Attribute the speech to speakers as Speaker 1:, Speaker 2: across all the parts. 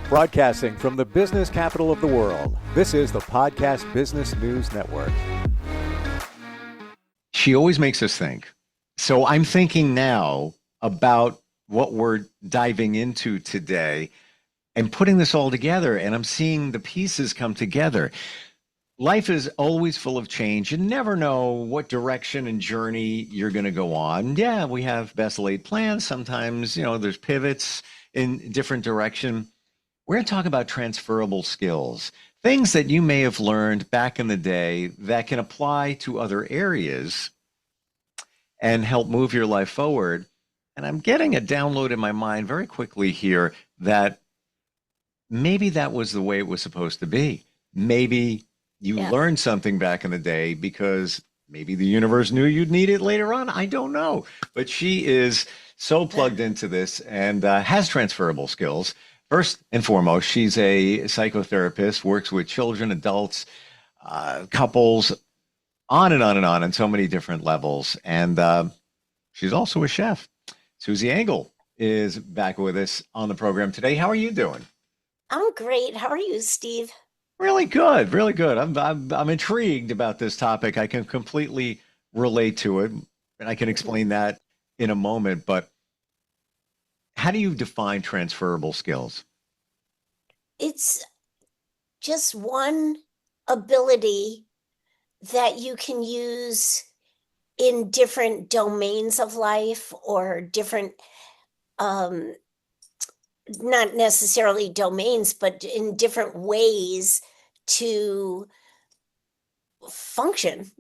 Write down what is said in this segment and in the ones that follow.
Speaker 1: Broadcasting from the business capital of the world, this is the Podcast Business News Network.
Speaker 2: She always makes us think. So I'm thinking now about what we're diving into today and putting this all together, and I'm seeing the pieces come together. Life is always full of change. You never know what direction and journey you're going to go on. Yeah, we have best laid plans. Sometimes, there's pivots in different direction. We're going to talk about transferable skills, things that you may have learned back in the day that can apply to other areas and help move your life forward. And I'm getting a download in my mind very quickly here that maybe that was the way it was supposed to be. Maybe you learned something back in the day because maybe the universe knew you'd need it later on. I don't know. But she is so plugged into this and has transferable skills. First and foremost, she's a psychotherapist, works with children, adults, couples, on and on and on so many different levels. And she's also a chef. Susie Engel is back with us on the program today. How are you doing?
Speaker 3: I'm great. How are you, Steve?
Speaker 2: Really good, really good. I'm intrigued about this topic. I can completely relate to it, and I can explain that in a moment. But how do you define transferable skills?
Speaker 3: It's just one ability that you can use in different domains of life or different, not necessarily domains, but in different ways to function.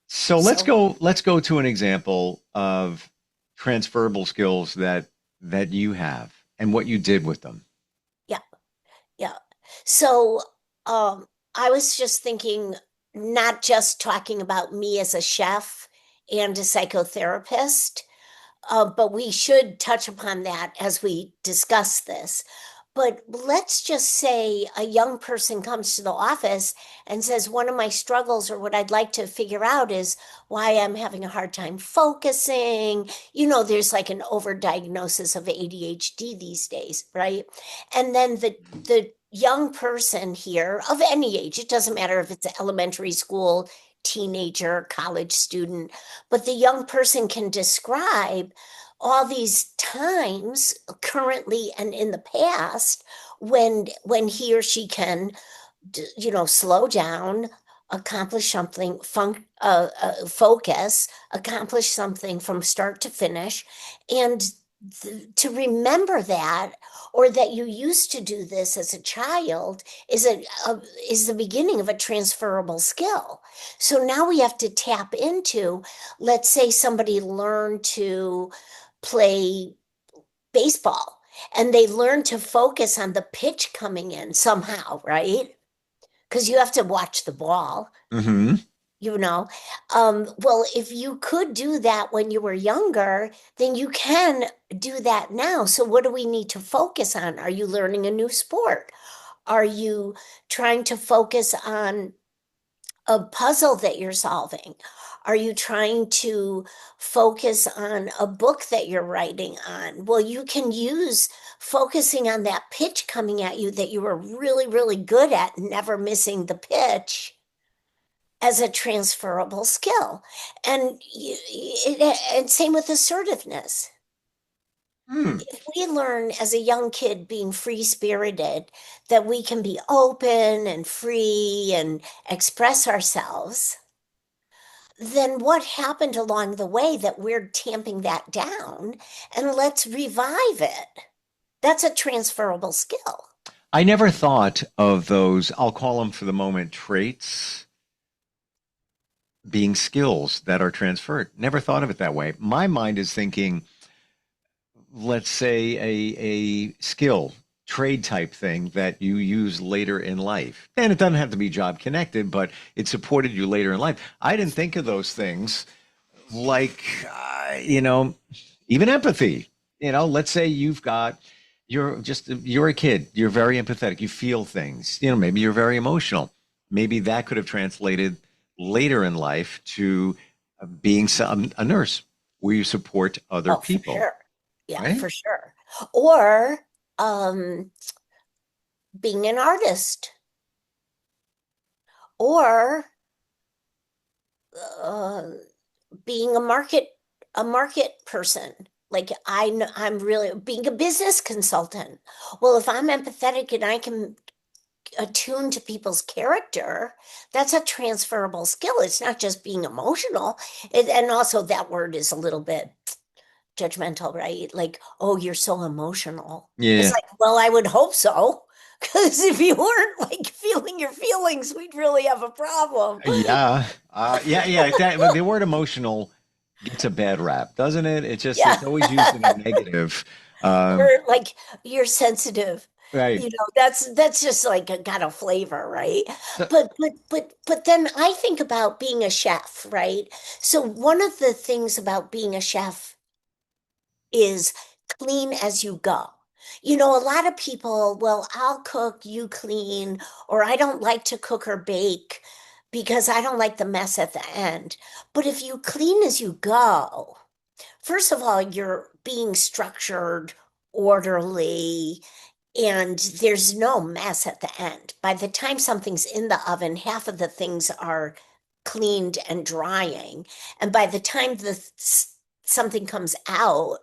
Speaker 2: So let's go to an example of transferable skills that you have and what you did with them.
Speaker 3: Yeah. So I was just thinking, not just talking about me as a chef and a psychotherapist, but we should touch upon that as we discuss this. But let's just say a young person comes to the office and says, one of my struggles or what I'd like to figure out is why I'm having a hard time focusing. There's like an overdiagnosis of ADHD these days, right? And then the young person here of any age, it doesn't matter if it's elementary school, teenager, college student, but the young person can describe all these times currently and in the past when he or she can, slow down, accomplish something, focus, accomplish something from start to finish, and to remember that, or that you used to do this as a child, is the beginning of a transferable skill. So now we have to tap into, let's say somebody learned to play baseball and they learn to focus on the pitch coming in somehow, right? Because you have to watch the ball.
Speaker 2: Mm-hmm.
Speaker 3: Well, if you could do that when you were younger, then you can do that now. So what do we need to focus on? Are you learning a new sport? Are you trying to focus on a puzzle that you're solving? Are you trying to focus on a book that you're writing on? Well, you can use focusing on that pitch coming at you that you were really, really good at, never missing the pitch, as a transferable skill. And same with assertiveness. If we learn as a young kid being free-spirited that we can be open and free and express ourselves, then what happened along the way that we're tamping that down, and let's revive it? That's a transferable skill.
Speaker 2: I never thought of those, I'll call them for the moment, traits being skills that are transferred. Never thought of it that way. My mind is thinking, let's say a skill, trade type thing that you use later in life. And it doesn't have to be job connected, but it supported you later in life. I didn't think of those things like, even empathy. Let's say you're a kid, you're very empathetic, you feel things, maybe you're very emotional. Maybe that could have translated later in life to being a nurse where you support other people.
Speaker 3: For sure. Yeah,
Speaker 2: right?
Speaker 3: for sure. Or um, being an artist or uh, being a market person. Like I'm really being a business consultant. Well, if I'm empathetic and I can attune to people's character, that's a transferable skill. It's not just being emotional. And also that word is a little bit judgmental, right? Like, oh, you're so emotional. It's
Speaker 2: Yeah.
Speaker 3: like, well, I would hope so. Because if you weren't like feeling your feelings, we'd really have a problem.
Speaker 2: Yeah. Yeah. But the word emotional gets a bad rap, doesn't it? It's
Speaker 3: Yeah.
Speaker 2: always used in a negative.
Speaker 3: Or
Speaker 2: Um,
Speaker 3: like you're sensitive.
Speaker 2: right.
Speaker 3: That's just like got a flavor, right?
Speaker 2: So
Speaker 3: But then I think about being a chef, right? So one of the things about being a chef is clean as you go. A lot of people, well, I'll cook, you clean, or I don't like to cook or bake because I don't like the mess at the end. But if you clean as you go, first of all, you're being structured, orderly, and there's no mess at the end. By the time something's in the oven, half of the things are cleaned and drying. And by the time something comes out,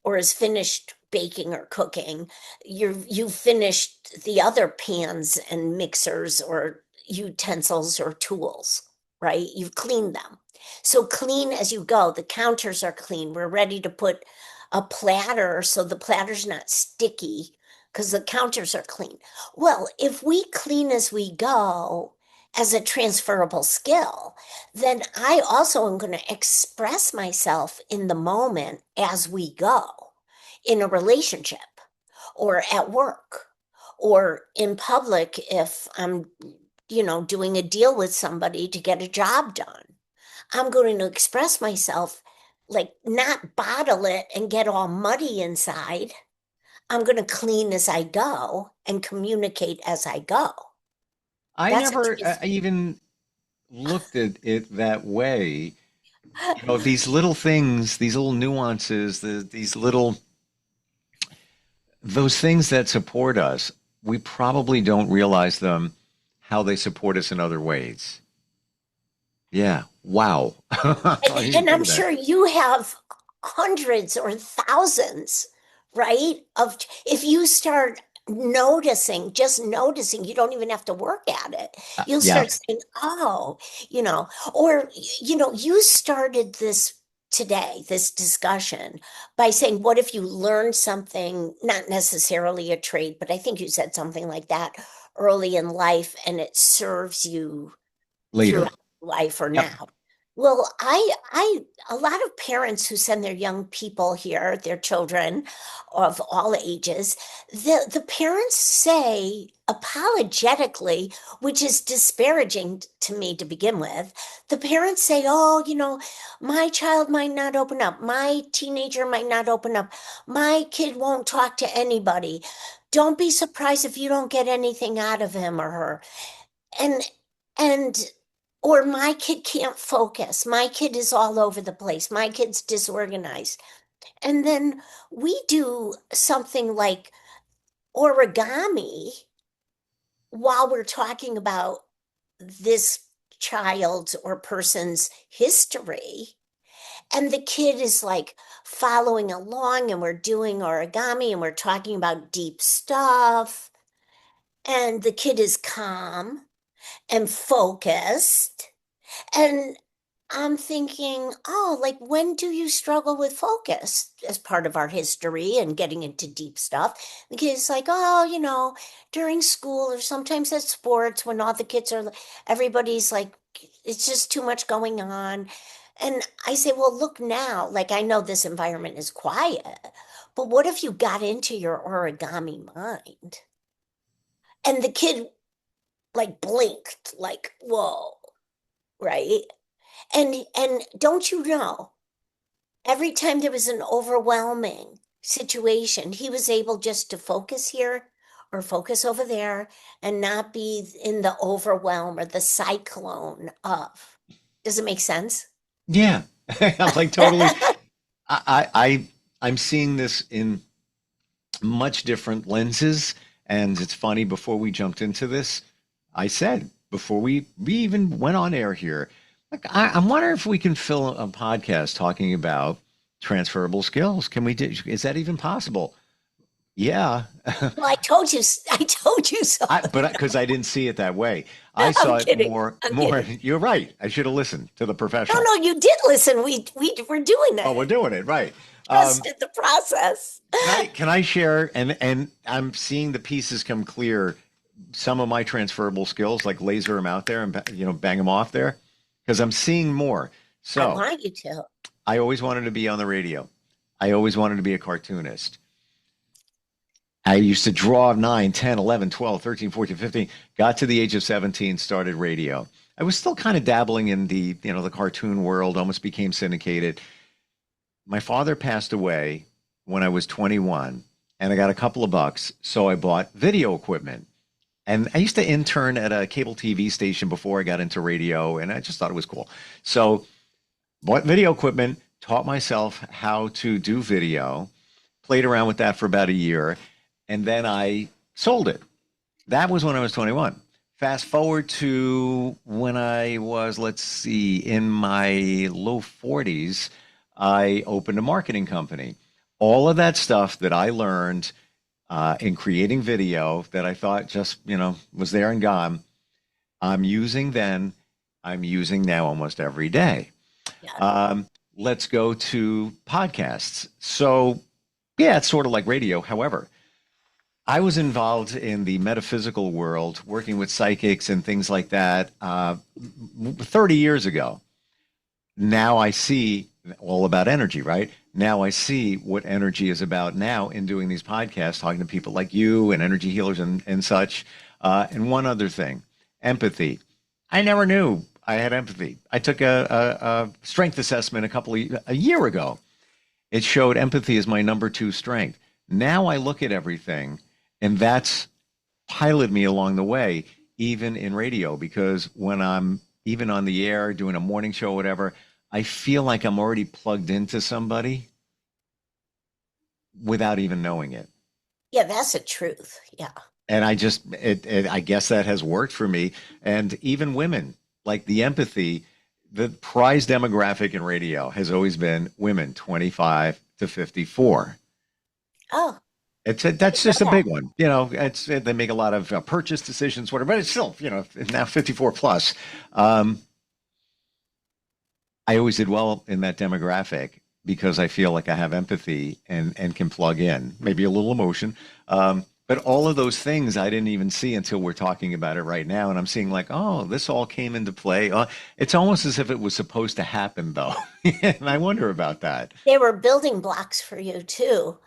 Speaker 3: or is finished baking or cooking, you've finished the other pans and mixers or utensils or tools, right? You've cleaned them. So clean as you go. The counters are clean. We're ready to put a platter so the platter's not sticky because the counters are clean. Well, if we clean as we go as a transferable skill, then I also am going to express myself in the moment as we go in a relationship or at work or in public if I'm, doing a deal with somebody to get a job done. I'm going to express myself, like not bottle it and get all muddy inside. I'm going to clean as I go and communicate as I go.
Speaker 2: I
Speaker 3: That's a
Speaker 2: never
Speaker 3: trans-
Speaker 2: even looked at it that way. These little things, these little nuances, these little those things that support us, we probably don't realize them how they support us in other ways. Yeah. Wow. I didn't
Speaker 3: And
Speaker 2: think
Speaker 3: I'm
Speaker 2: of that.
Speaker 3: sure you have hundreds or thousands, right? Of if you start noticing, just noticing, you don't even have to work at it. You'll
Speaker 2: Yeah.
Speaker 3: start saying, oh, or, you started this today, this discussion by saying, what if you learned something, not necessarily a trade, but I think you said something like that early in life and it serves you
Speaker 2: Later.
Speaker 3: throughout life or
Speaker 2: Yep.
Speaker 3: now. Well, a lot of parents who send their young people here, their children of all ages, the parents say apologetically, which is disparaging to me to begin with. The parents say, oh, my child might not open up. My teenager might not open up. My kid won't talk to anybody. Don't be surprised if you don't get anything out of him or her. And and or my kid can't focus. My kid is all over the place. My kid's disorganized. And then we do something like origami while we're talking about this child's or person's history. And the kid is like following along, and we're doing origami and we're talking about deep stuff. And the kid is calm and focused. And I'm thinking, oh, like when do you struggle with focus as part of our history and getting into deep stuff? The kid's like, oh, during school or sometimes at sports when all the kids are, everybody's like, it's just too much going on. And I say, well, look now, like I know this environment is quiet, but what if you got into your origami mind? And the kid like blinked, like, whoa, right? And don't you know, every time there was an overwhelming situation, he was able just to focus here or focus over there and not be in the overwhelm or the cyclone of. Does it make sense?
Speaker 2: Yeah. Like totally. I I'm seeing this in much different lenses. And it's funny, before we jumped into this, I said, before we even went on air here, like, I'm wondering if we can fill a podcast talking about transferable skills. Can we do, is that even possible? Yeah.
Speaker 3: Well, I told you, I told you so.
Speaker 2: But because I didn't see it that way, I
Speaker 3: I'm
Speaker 2: saw it
Speaker 3: kidding. I'm
Speaker 2: more.
Speaker 3: kidding.
Speaker 2: You're right. I should have listened to the
Speaker 3: No,
Speaker 2: professional.
Speaker 3: no, you did listen. We were doing
Speaker 2: Oh,
Speaker 3: that.
Speaker 2: we're doing it right. Um,
Speaker 3: Trusted the process.
Speaker 2: can I share? And I'm seeing the pieces come clear. Some of my transferable skills, like laser them out there and bang them off there, because I'm seeing more.
Speaker 3: I
Speaker 2: So
Speaker 3: want you to.
Speaker 2: I always wanted to be on the radio. I always wanted to be a cartoonist. I used to draw 9, 10, 11, 12, 13, 14, 15. Got to the age of 17, started radio. I was still kind of dabbling in the cartoon world, almost became syndicated. My father passed away when I was 21, and I got a couple of bucks, so I bought video equipment. And I used to intern at a cable TV station before I got into radio, and I just thought it was cool. So bought video equipment, taught myself how to do video, played around with that for about a year, and then I sold it. That was when I was 21. Fast forward to when I was, let's see, in my low 40s, I opened a marketing company. All of that stuff that I learned in creating video that I thought just, was there and gone, I'm using then, I'm using now almost every day.
Speaker 3: Yeah.
Speaker 2: Let's go to podcasts. So, yeah, it's sort of like radio. However, I was involved in the metaphysical world, working with psychics and things like that 30 years ago. Now I see all about energy, right? Now I see what energy is about now in doing these podcasts, talking to people like you and energy healers and such. And one other thing, empathy. I never knew I had empathy. I took a strength assessment a year ago. It showed empathy as my number 2 strength. Now I look at everything, and that's piloted me along the way, even in radio, because when I'm even on the air doing a morning show, or whatever, I feel like I'm already plugged into somebody without even knowing it.
Speaker 3: Yeah, that's the truth. Yeah.
Speaker 2: And I guess that has worked for me. And even women, like the empathy, the prize demographic in radio has always been women 25 to 54.
Speaker 3: Oh,
Speaker 2: That's
Speaker 3: I
Speaker 2: just a
Speaker 3: love
Speaker 2: big one. They make a lot of purchase decisions, whatever, but it's still, now 54 plus. I always did well in that demographic because I feel like I have empathy and can plug in, maybe a little emotion. But all of those things I didn't even see until we're talking about it right now. And I'm seeing like, oh, this all came into play. It's almost as if it was supposed to happen, though. And I wonder about that.
Speaker 3: that. They were building blocks for you too.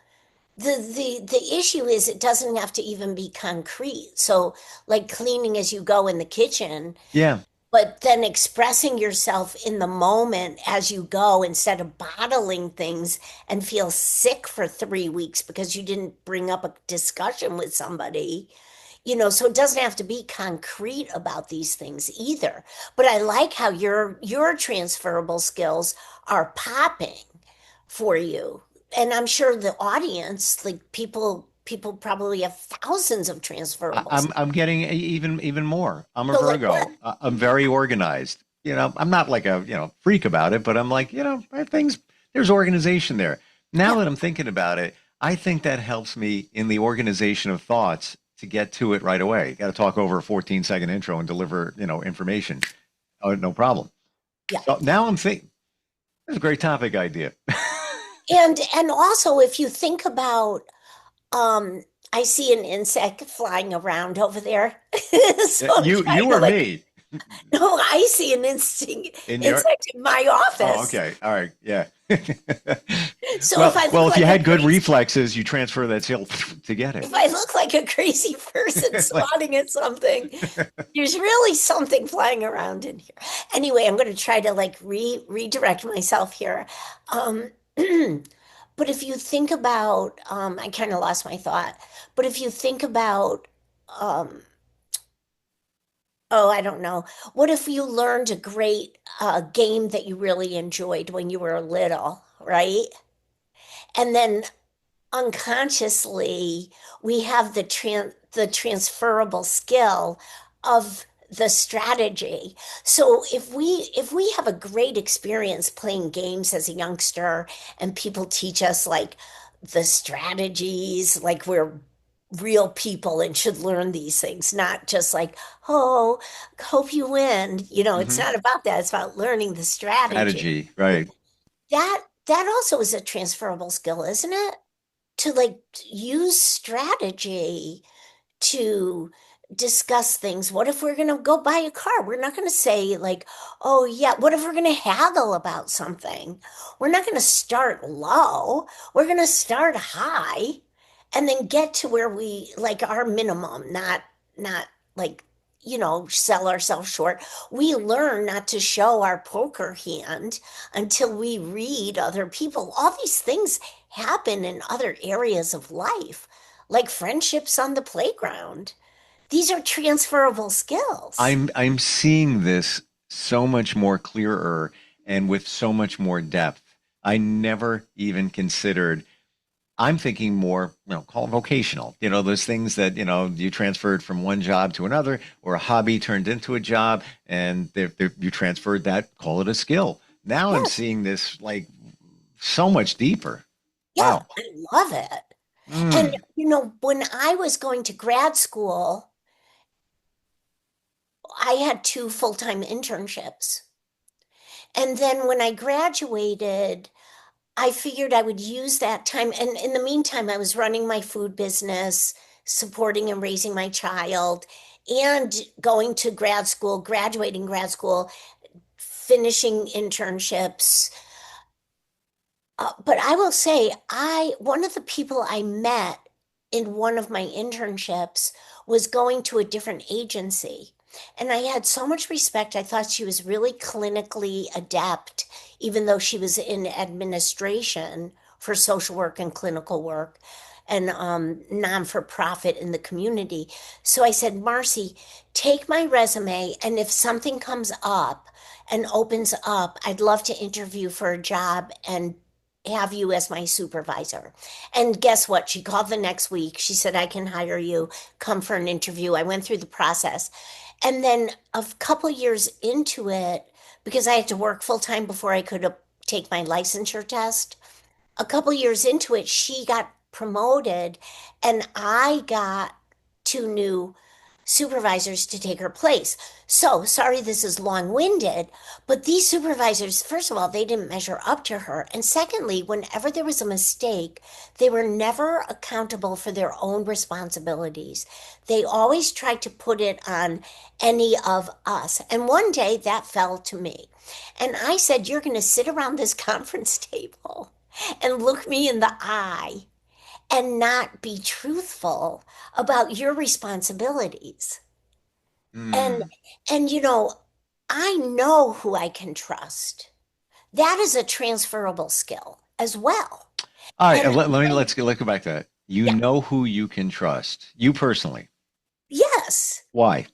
Speaker 3: The issue is it doesn't have to even be concrete. So like cleaning as you go in the kitchen,
Speaker 2: Yeah.
Speaker 3: but then expressing yourself in the moment as you go instead of bottling things and feel sick for 3 weeks because you didn't bring up a discussion with somebody. So it doesn't have to be concrete about these things either. But I like how your transferable skills are popping for you. And I'm sure the audience, like people probably have thousands of transferable skills.
Speaker 2: I'm getting even more. I'm a
Speaker 3: So like what?
Speaker 2: Virgo. I'm very organized. I'm not like a freak about it, but I'm like things. There's organization there. Now
Speaker 3: Yeah.
Speaker 2: that I'm thinking about it, I think that helps me in the organization of thoughts to get to it right away. Got to talk over a 14-second intro and deliver information. Oh, no problem.
Speaker 3: Yeah.
Speaker 2: So now I'm thinking. That's a great topic idea.
Speaker 3: And also if you think about I see an insect flying around over there. So I'm trying
Speaker 2: You
Speaker 3: to
Speaker 2: or
Speaker 3: like
Speaker 2: me
Speaker 3: no, I see an
Speaker 2: in your.
Speaker 3: insect in my
Speaker 2: Oh,
Speaker 3: office.
Speaker 2: okay. All right. Yeah.
Speaker 3: So
Speaker 2: Well,
Speaker 3: if I
Speaker 2: well,
Speaker 3: look
Speaker 2: if you
Speaker 3: like a
Speaker 2: had good
Speaker 3: crazy
Speaker 2: reflexes, you transfer that skill to get it.
Speaker 3: if I look like a crazy person
Speaker 2: Like,
Speaker 3: swatting at something, there's really something flying around in here. Anyway, I'm going to try to like redirect myself here. Um, but if you think about, I kind of lost my thought. But if you think about, um, oh, I don't know. What if you learned a great game that you really enjoyed when you were little, right? And then unconsciously we have the transferable skill of the strategy. So if we have a great experience playing games as a youngster and people teach us like the strategies, like we're real people and should learn these things, not just like, oh, hope you win. It's
Speaker 2: Hmm.
Speaker 3: not about that. It's about learning the strategy.
Speaker 2: Strategy, right?
Speaker 3: That also is a transferable skill, isn't it? To like use strategy to discuss things. What if we're going to go buy a car? We're not going to say, like, oh, yeah, what if we're going to haggle about something? We're not going to start low. We're going to start high and then get to where we like our minimum, not like, sell ourselves short. We learn not to show our poker hand until we read other people. All these things happen in other areas of life, like friendships on the playground. These are transferable skills.
Speaker 2: I'm seeing this so much more clearer and with so much more depth. I never even considered. I'm thinking more, call it vocational. Those things that, you transferred from one job to another, or a hobby turned into a job, and you transferred that, call it a skill. Now I'm
Speaker 3: Yes.
Speaker 2: seeing this like so much deeper.
Speaker 3: Yeah,
Speaker 2: Wow.
Speaker 3: I love it. And,
Speaker 2: Mm.
Speaker 3: when I was going to grad school, I had two full-time internships. And then when I graduated, I figured I would use that time. And in the meantime, I was running my food business, supporting and raising my child, and going to grad school, graduating grad school, finishing internships. But I will say, one of the people I met in one of my internships was going to a different agency. And I had so much respect. I thought she was really clinically adept, even though she was in administration for social work and clinical work and non-for-profit in the community. So I said, Marcy, take my resume, and if something comes up and opens up, I'd love to interview for a job and have you as my supervisor. And guess what? She called the next week. She said, I can hire you. Come for an interview. I went through the process. And then a couple years into it, because I had to work full time before I could take my licensure test, a couple years into it, she got promoted and I got two new supervisors to take her place. So sorry, this is long winded, but these supervisors, first of all, they didn't measure up to her. And secondly, whenever there was a mistake, they were never accountable for their own responsibilities. They always tried to put it on any of us. And one day that fell to me. And I said, you're going to sit around this conference table and look me in the eye and not be truthful about your responsibilities. And
Speaker 2: Mm.
Speaker 3: and I know who I can trust. That is a transferable skill as well.
Speaker 2: All right,
Speaker 3: And
Speaker 2: let's go back to that. You
Speaker 3: yeah,
Speaker 2: know who you can trust. You personally.
Speaker 3: yes,
Speaker 2: Why?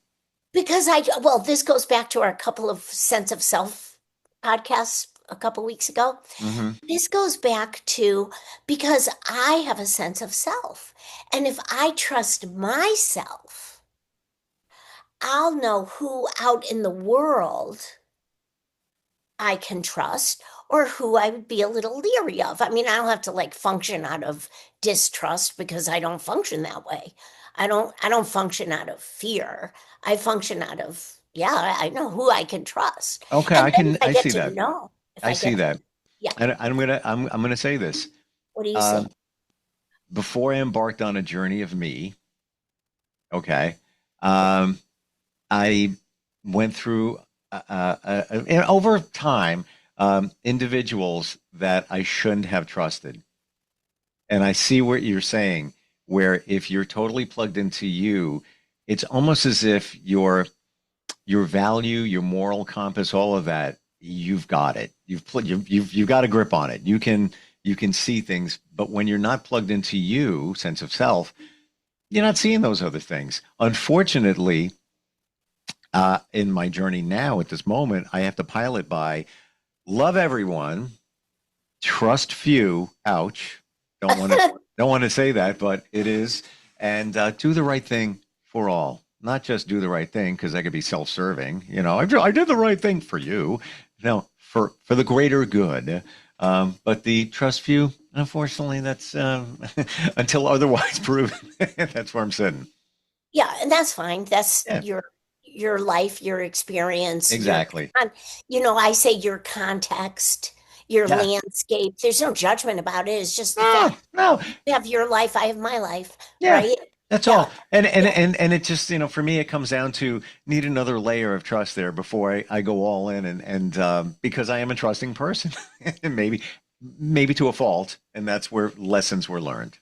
Speaker 3: because well, this goes back to our couple of sense of self podcasts a couple weeks ago.
Speaker 2: Hmm.
Speaker 3: This goes back to because I have a sense of self. And if I trust myself, I'll know who out in the world I can trust or who I would be a little leery of. I mean, I don't have to like function out of distrust because I don't function that way. I don't function out of fear. I function out of, yeah, I know who I can trust.
Speaker 2: Okay,
Speaker 3: And then if I
Speaker 2: I
Speaker 3: get
Speaker 2: see
Speaker 3: to
Speaker 2: that.
Speaker 3: know, if
Speaker 2: I
Speaker 3: I
Speaker 2: see
Speaker 3: get to,
Speaker 2: that.
Speaker 3: yeah,
Speaker 2: And I'm gonna say this.
Speaker 3: what do you see?
Speaker 2: Um, Before I embarked on a journey of me, okay, um, I went through and over time individuals that I shouldn't have trusted. And I see what you're saying, where if you're totally plugged into you, it's almost as if your value, your moral compass, all of that, you've got it. You've got a grip on it. You can see things, but when you're not plugged into you, sense of self, you're not seeing those other things. Unfortunately, in my journey now at this moment, I have to pilot by love everyone, trust few. Ouch. Don't want to. Don't want to say that, but it is. And do the right thing for all, not just do the right thing because that could be self-serving. I did the right thing for you. No, for the greater good. But the trust view, unfortunately, that's until otherwise proven. That's where I'm sitting.
Speaker 3: Yeah, and that's fine. That's
Speaker 2: Yeah,
Speaker 3: your life, your experience,
Speaker 2: exactly.
Speaker 3: I say your context, your
Speaker 2: Yeah.
Speaker 3: landscape. There's no judgment about it. It's just the fact.
Speaker 2: No, no.
Speaker 3: You have your life, I have my life,
Speaker 2: Yeah,
Speaker 3: right?
Speaker 2: that's
Speaker 3: Yeah,
Speaker 2: all.
Speaker 3: yeah.
Speaker 2: And it just, for me, it comes down to need another layer of trust there before I go all in and because I am a trusting person and maybe to a fault, and that's where lessons were learned.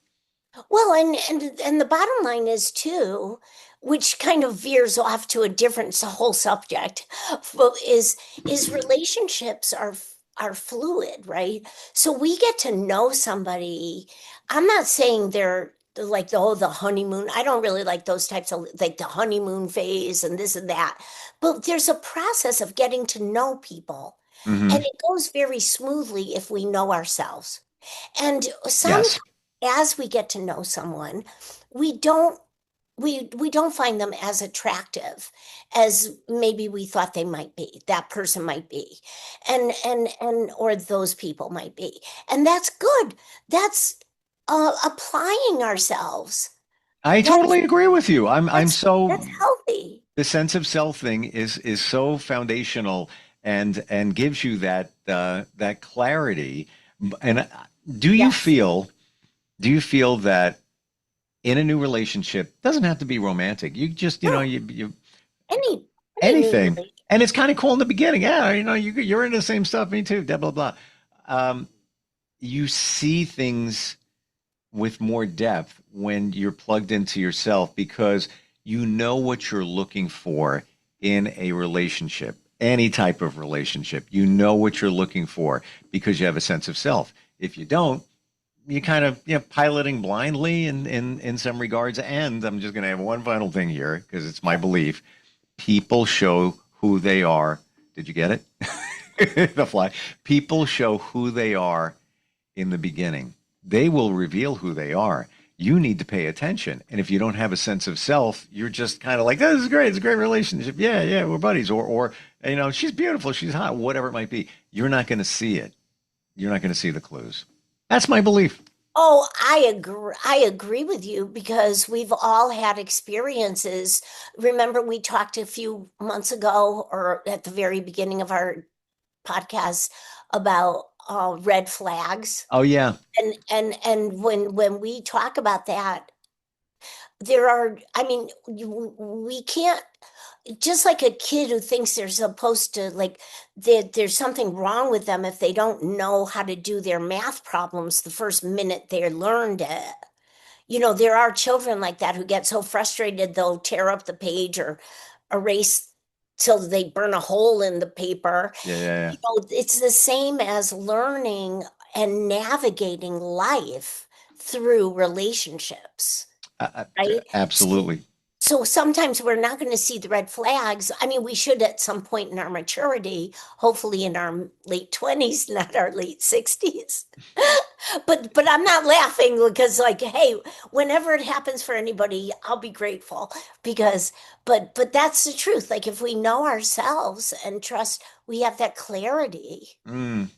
Speaker 3: Well, and the bottom line is too, which kind of veers off to a different whole subject, but is relationships are fluid, right? So we get to know somebody. I'm not saying they're like the honeymoon. I don't really like those types of like the honeymoon phase and this and that. But there's a process of getting to know people, and
Speaker 2: Hmm.
Speaker 3: it goes very smoothly if we know ourselves. And sometimes
Speaker 2: Yes.
Speaker 3: as we get to know someone, we don't we don't find them as attractive as maybe we thought they might be, that person might be, and or those people might be. And that's good. That's applying ourselves.
Speaker 2: I
Speaker 3: That's
Speaker 2: totally agree with you. I'm
Speaker 3: that's
Speaker 2: so
Speaker 3: that's healthy.
Speaker 2: the sense of self thing is so foundational and gives you that clarity. And do you
Speaker 3: Yes.
Speaker 2: feel do you feel that in a new relationship doesn't have to be romantic. You just,
Speaker 3: No,
Speaker 2: you
Speaker 3: any new
Speaker 2: anything,
Speaker 3: relation.
Speaker 2: and it's kind of cool in the beginning. Yeah, you're into the same stuff. Me too. Blah blah blah. Um, you see things with more depth when you're plugged into yourself because you know what you're looking for in a relationship, any type of relationship. You know what you're looking for because you have a sense of self. If you don't, you kind of piloting blindly in some regards. And I'm just going to have one final thing here because it's my belief: people show who they are. Did you get it? The fly. People show who they are in the beginning. They will reveal who they are. You need to pay attention. And if you don't have a sense of self, you're just kind of like, this is great. It's a great relationship. Yeah, yeah, we're buddies. Or she's beautiful. She's hot. Whatever it might be. You're not going to see it. You're not going to see the clues. That's my belief.
Speaker 3: Oh, I agree with you because we've all had experiences. Remember, we talked a few months ago or at the very beginning of our podcast about red flags.
Speaker 2: Oh, yeah.
Speaker 3: And when we talk about that, there are, I mean, we can't, just like a kid who thinks they're supposed to, like, there's something wrong with them if they don't know how to do their math problems the first minute they learned it. There are children like that who get so frustrated they'll tear up the page or erase till they burn a hole in the paper.
Speaker 2: Yeah, yeah, yeah.
Speaker 3: It's the same as learning and navigating life through relationships, right? So,
Speaker 2: Absolutely.
Speaker 3: so sometimes we're not going to see the red flags. I mean, we should at some point in our maturity, hopefully in our late 20s, not our late 60s. But I'm not laughing because like, hey, whenever it happens for anybody, I'll be grateful because but that's the truth. Like if we know ourselves and trust, we have that clarity.
Speaker 2: Mm.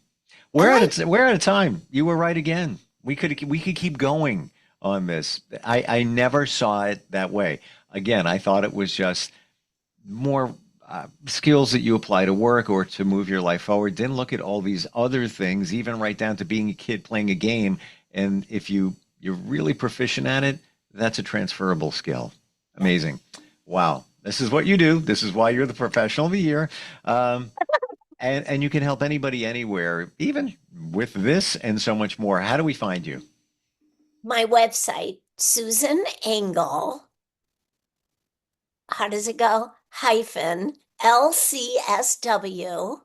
Speaker 3: And like,
Speaker 2: We're at a time. You were right again. We could keep going on this. I never saw it that way. Again, I thought it was just more skills that you apply to work or to move your life forward. Didn't look at all these other things, even right down to being a kid playing a game. And if you're really proficient at it, that's a transferable skill. Amazing. Wow. This is what you do. This is why you're the professional of the year. And you can help anybody anywhere, even with this and so much more. How do we find you?
Speaker 3: my website, Susan Engel, how does it go? Hyphen LCSW.com.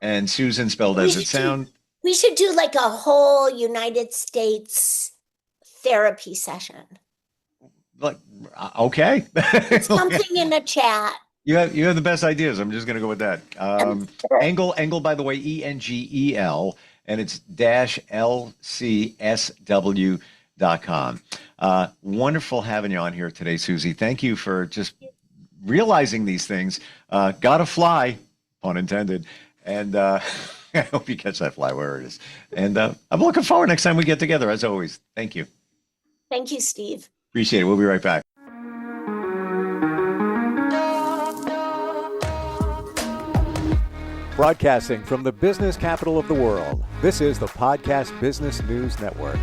Speaker 2: And Susan spelled
Speaker 3: We
Speaker 2: as it
Speaker 3: should do
Speaker 2: sound.
Speaker 3: we should do like a whole United States therapy session.
Speaker 2: Like okay.
Speaker 3: Put something in the chat.
Speaker 2: You have the best ideas. I'm just going to go with that. Engel, by the way, Engel, and it's -lcsw.com. Wonderful having you on here today, Susie. Thank you for just realizing these things. Gotta fly, pun intended. And I hope you catch that fly where it is. And I'm looking forward next time we get together, as always. Thank you.
Speaker 3: Thank you, Steve.
Speaker 2: Appreciate it. We'll be right back.
Speaker 1: Broadcasting from the business capital of the world, this is the Podcast Business News Network.